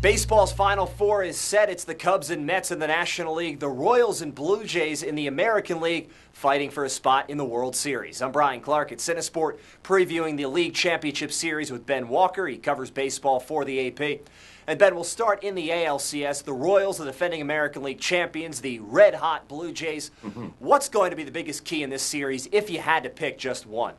Baseball's Final Four is set. It's the Cubs and Mets in the National League, the Royals and Blue Jays in the American League, fighting for a spot in the World Series. I'm Brian Clark at CineSport, previewing the League Championship Series with Ben Walker. He covers baseball for the AP. And Ben, we'll start in the ALCS. The Royals, the defending American League champions, the red-hot Blue Jays. What's going to be the biggest key in this series if you had to pick just one?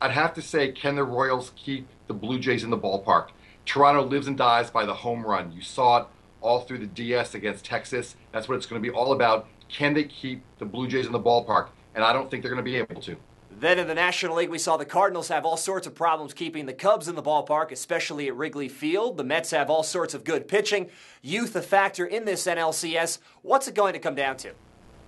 I'd have to say, can the Royals keep the Blue Jays in the ballpark? Toronto lives and dies by the home run. You saw it all through the DS against Texas. That's what it's going to be all about. Can they keep the Blue Jays in the ballpark? And I don't think they're going to be able to. Then in the National League, we saw the Cardinals have all sorts of problems keeping the Cubs in the ballpark, especially at Wrigley Field. The Mets have all sorts of good pitching. Youth a factor in this NLCS. What's it going to come down to?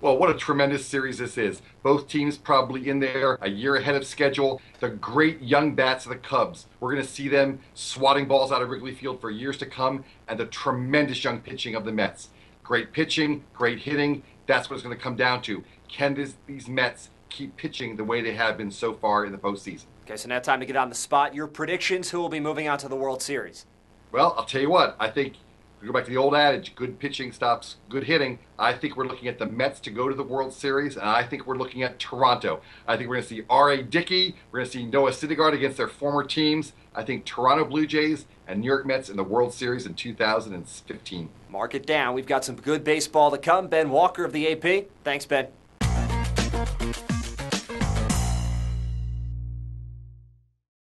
Well, what a tremendous series this is. Both teams probably in there a year ahead of schedule. The great young bats of the Cubs. We're going to see them swatting balls out of Wrigley Field for years to come. And the tremendous young pitching of the Mets. Great pitching, great hitting. That's what it's going to come down to. Can these Mets keep pitching the way they have been so far in the postseason? Okay, so now time to get on the spot. Your predictions, who will be moving on to the World Series? Well, I'll tell you what. I think we go back to the old adage, good pitching stops good hitting. I think we're looking at the Mets to go to the World Series, and I think we're looking at Toronto. I think we're going to see R.A. Dickey. We're going to see Noah Syndergaard against their former teams. I think Toronto Blue Jays and New York Mets in the World Series in 2015. Mark it down. We've got some good baseball to come. Ben Walker of the AP. Thanks, Ben.